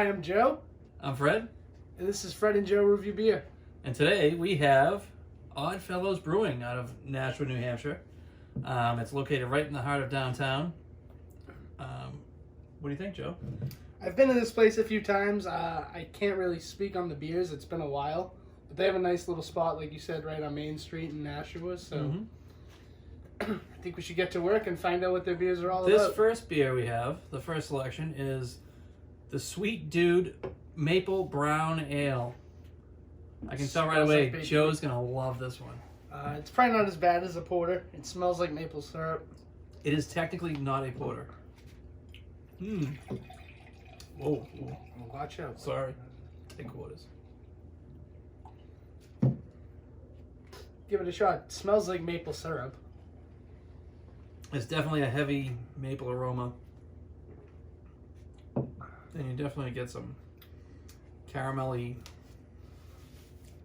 Hi, I'm Joe. I'm Fred. And this is Fred and Joe Review Beer. And today we have Oddfellows Brewing out of Nashua, New Hampshire. It's located right in the heart of downtown. What do you think, Joe? I've been to this place a few times. I can't really speak on the beers. It's been a while. But they have a nice little spot, like you said, right on Main Street in Nashua. So I think we should get to work and find out what their beers are all about. This first beer we have, the first selection, is the Sweet Dude Maple Brown Ale. I can tell right away, like Joe's going to love this one. It's probably not as bad as a porter. It smells like maple syrup. It is technically not a porter. Whoa. Watch out. Sorry. Take quarters. Give it a shot. It smells like maple syrup. It's definitely a heavy maple aroma. And you definitely get some caramelly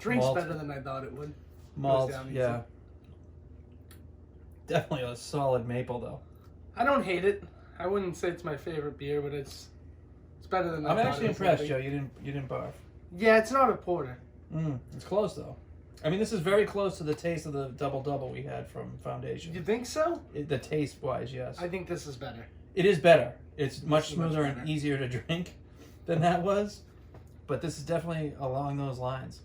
Drinks malt. better than I thought it would. Malt, Goes down easy. yeah. Definitely a solid maple, though. I don't hate it. I wouldn't say it's my favorite beer, but it's better than I I'm thought actually it was impressed, gonna be. Joe. You didn't barf. Yeah, it's not a porter. It's close, though. I mean, this is very close to the taste of the double we had from Foundation. You think so? The taste-wise, yes. I think this is better. It is better. It's much is much smoother better. and easier to drink than that was. But this is definitely along those lines.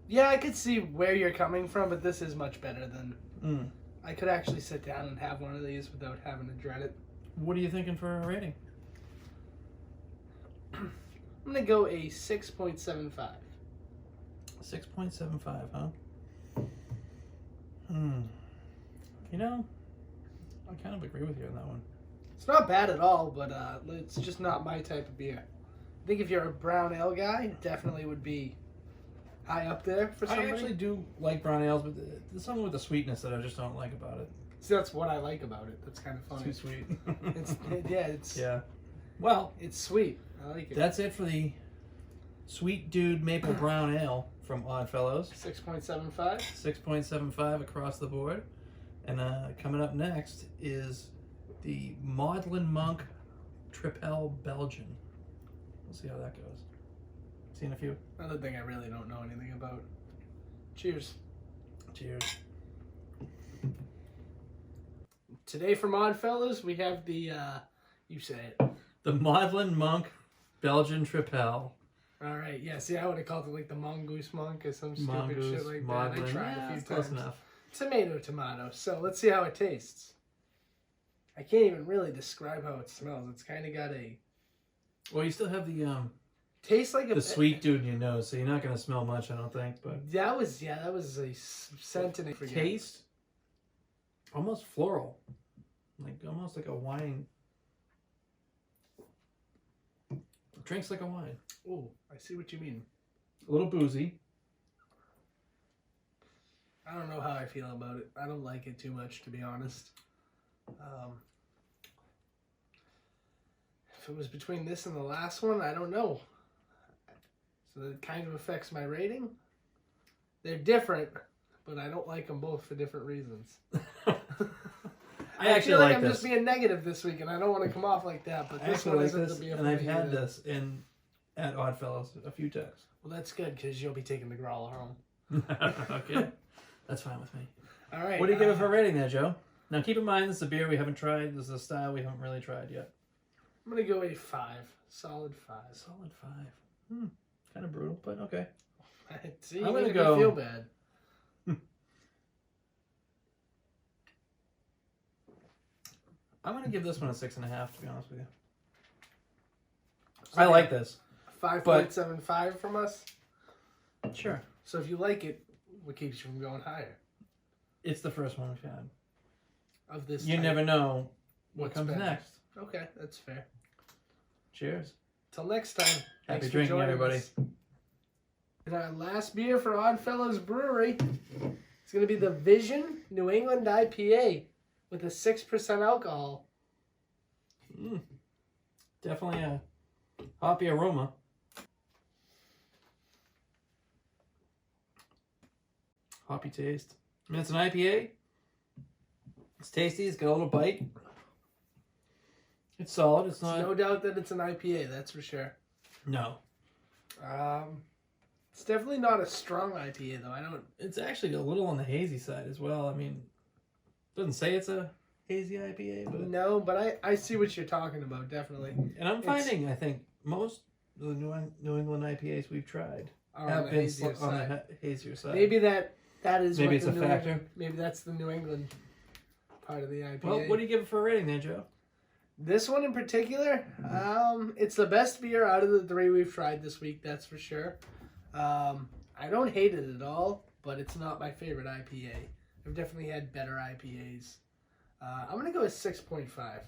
Yeah, I could see where you're coming from, but this is much better than... I could actually sit down and have one of these without having to dread it. What are you thinking for a rating? I'm going to go a 6.75. 6.75, huh? You know, I kind of agree with you on that one. It's not bad at all, but it's just not my type of beer. I think if you're a brown ale guy, it definitely would be high up there for somebody. I actually do like brown ales, but there's something with the sweetness that I just don't like about it. See, that's what I like about it. That's kind of funny. Too sweet. Yeah. Well, It's sweet. I like it. that's it for the Sweet Dude Maple Brown Ale from Oddfellows. 6.75. 6.75 across the board. And coming up next is the Maudlin Monk Trappel Belgian. We'll see how that goes. Seen a few? Another thing I really don't know anything about. Cheers. Cheers. Today from Oddfellows, we have the, you say it. The Maudlin Monk Belgian Trappel. All right, yeah, see, I would have called it like the Mongoose Monk or some stupid Mongoose, shit like Maudlin. that. I tried Yeah, a few that's close times. enough. Tomato. So let's see how it tastes. I can't even really describe how it smells. It's kind of got a... Well, you still have the Tastes like a... Sweet Dude in your nose, so you're not going to smell much, I don't think. But That was a scent and a taste, almost floral. Like, almost like a wine. Drinks like a wine. Oh, I see what you mean. A little boozy. I don't know how I feel about it. I don't like it too much, to be honest. If it was between this and the last one, I don't know. So that kind of affects my rating. They're different, but I don't like them both for different reasons. I actually feel like like I'm this. just being negative this week, and I don't want to come off like that. But I this actually one like isn't this, the beer and for I've me had either. this at Oddfellows a few times. Well, that's good because you'll be taking the growler home. Okay, that's fine with me. All right. What do you give it for a rating there, Joe? Now keep in mind this is a beer we haven't tried. This is a style we haven't really tried yet. I'm gonna go a 5, solid 5. Solid 5. Kind of brutal, but okay. See, I'm you gonna made go- me feel bad. I'm gonna give this one a 6.5. To be honest with you, I like this. 5.75 from us. Sure, So if you like it, what keeps you from going higher? it's the first one we've had. Of this, You type? never know what What's comes better. next. Okay, that's fair. Cheers. Till next time. Thanks for drinking, joining everybody. us. And our last beer for Oddfellows Brewery is going to be the Vision New England IPA with a 6% alcohol. Definitely a hoppy aroma. Hoppy taste. I mean, it's an IPA. It's tasty. It's got a little bite. It's solid. It's not. No doubt that it's an IPA, that's for sure. No. It's definitely not a strong IPA though. I don't. It's actually a little on the hazy side as well. I mean, doesn't say it's a hazy IPA, but No, but I see what you're talking about. Definitely. and I'm finding I think most of the New England IPAs we've tried Are on have the been hazier on side. the hazier side. Maybe that is Maybe what it's the a New factor. England, maybe that's the New England part of the IPA. Well, what do you give it for a rating there, Joe? This one in particular, it's the best beer out of the 3 we've tried this week. That's for sure. I don't hate it at all, but it's not my favorite IPA. I've definitely had better IPAs. I'm gonna go with 6.5. I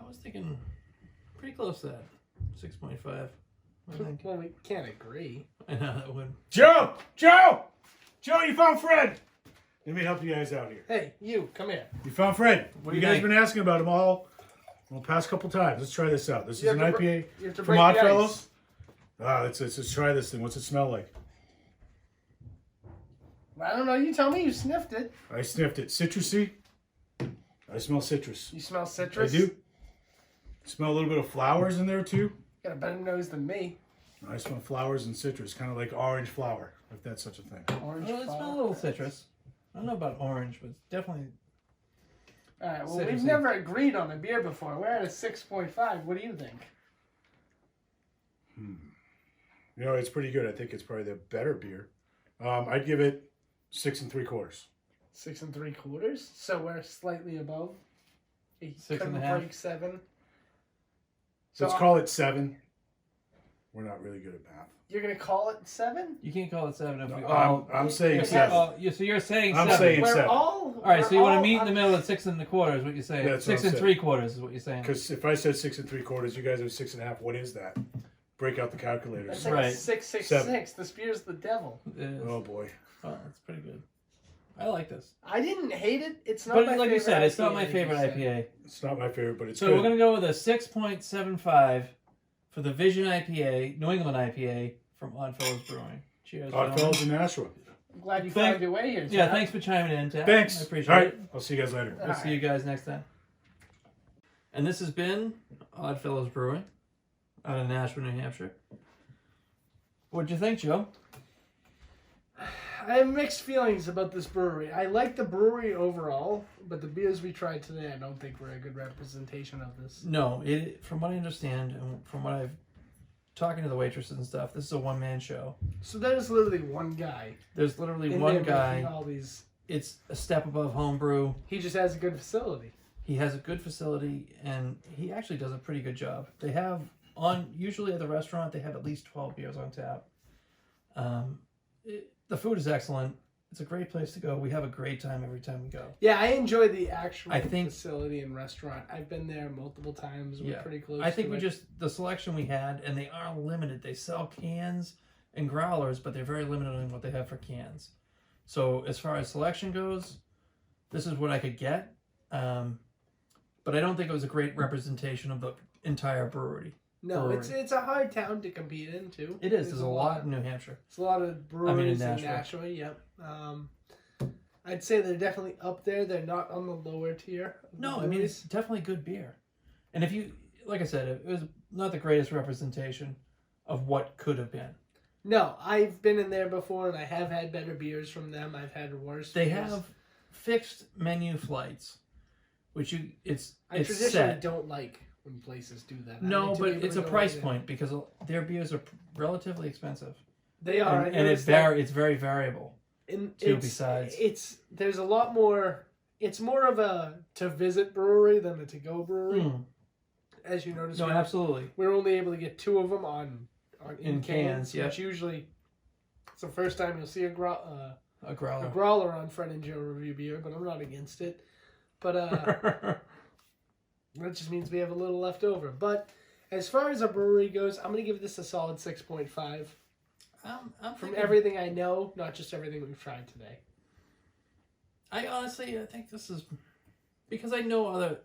was thinking pretty close to that. 6.5. I think. Well, we can't agree. I know that would. Joe, you found Fred. Let me help you guys out here. Hey, you, come here. You found Fred. What do You you guys think? been asking about him all the past couple times. Let's try this out. This is You an have to br- IPA You have to from break the Oddfellows. ice. Let's try this thing. What's it smell like? I don't know. You tell me. You sniffed it. I sniffed it. Citrusy. I smell citrus. You smell I citrus. do. Smell a little bit of flowers in there too. You got a better nose than me. I smell flowers and citrus, kind of like orange flower, if that's such a thing. Orange. Well, it smells flower. a little citrus. I don't know about orange, but it's definitely. All right. Well, Citrusy. we've never agreed on a beer before. We're at a 6.5. What do you think? You know, it's pretty good. I think it's probably the better beer. I'd give it 6 3/4. 6 3/4. So we're slightly above. You 6 couldn't 1/2. break 7. Let's call it 7. We're not really good at math. You're gonna call it 7? You can't call it 7 if No, we I'm, all. I'm saying If 7. So you're saying I'm 7. saying We're 7. all. All right, so you want to meet in the on- middle at 6 1/4 is what you're saying. Yeah, that's what 6 I'm saying. 3/4 is what you're saying. Because if I said 6 3/4, you guys have 6 1/2. What is that? Break out the calculators. That's like Right. 666. This beer's the devil. It is. Oh boy. Oh, that's pretty good. I like this. I didn't hate it. It's not But my like you favorite said, it's not IPA, my like you favorite said. IPA. It's not my favorite, but it's So good. we're going to go with a 6.75 for the Vision IPA, New England IPA from Oddfellows Brewing. Cheers, Oddfellows gentlemen. in Nashua. I'm glad you Thank- found your way here. Yeah, Jeff. thanks for chiming in, Tab. Thanks. I appreciate All right. it. I'll see you guys later. We'll see you guys next time. And this has been Oddfellows Brewing out of Nashua, New Hampshire. What'd you think, Joe? I have mixed feelings about this brewery. I like the brewery overall, but the beers we tried today, I don't think were a good representation of this. No, from what I understand and from what I've talking to the waitresses and stuff, this is a one-man show. So there's literally one guy. There's literally in one there guy. making all these. It's a step above homebrew. He just has a good facility. He has a good facility, and he actually does a pretty good job. They have usually at the restaurant they have at least 12 beers on tap. The food is excellent. It's a great place to go. We have a great time every time we go. Yeah, I enjoy the actual I think- facility and restaurant. I've been there multiple times. We're Yeah. pretty close. I think to we it. just the selection we had, and they are limited. They sell cans and growlers, but they're very limited on what they have for cans. So as far as selection goes, this is what I could get. But I don't think it was a great representation of the entire brewery. No, brewery. it's a hard town to compete in too. It is. There's a lot in New Hampshire. It's a lot of breweries in Nashua. Nashua. Yep. I'd say they're definitely up there. They're not on the lower tier. of the No, I mean breweries. it's definitely good beer. And if you, like I said, it was not the greatest representation of what could have been. No, I've been in there before, and I have had better beers from them. I've had worse. They beers. have fixed menu flights, which it's I it's traditionally set. don't like when places do that. I No, like to be but able it's to a go price in. point because their beers are relatively expensive, They are, and it's very variable. And too, it's, besides. there's a lot more. It's more of a to visit brewery than a to go brewery. As you notice, No, absolutely. we're only able to get 2 of them in cans. yeah. Which usually it's the first time you'll see a growler on Fred and Joe review beer, but I'm not against it. But that just means we have a little left over. But as far as a brewery goes, I'm gonna give this a solid 6.5. I'm From thinking, everything I know, not just everything we've tried today. I think this is because I know other,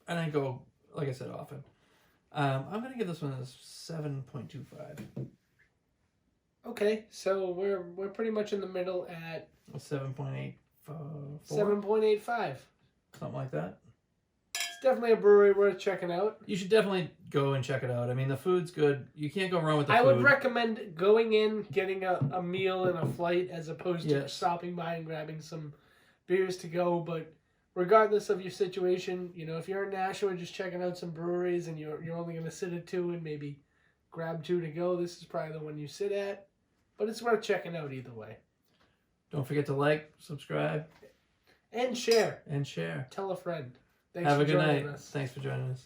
and I go like I said often. I'm gonna give this one a 7.25. Okay, so we're pretty much in the middle at A 7.8. 7.85. Something like that. It's definitely a brewery worth checking out. You should definitely go and check it out. I mean, the food's good. You can't go wrong with the food. I would recommend going in, getting a meal and a flight as opposed to Yes. stopping by and grabbing some beers to go. But regardless of your situation, you know, if you're in Nashua just checking out some breweries and you're only going to sit at 2 and maybe grab 2 to go, this is probably the one you sit at. But it's worth checking out either way. Don't forget to like, subscribe, And share. and share. Tell a friend. Thanks Have for a good joining night. us. Thanks for joining us.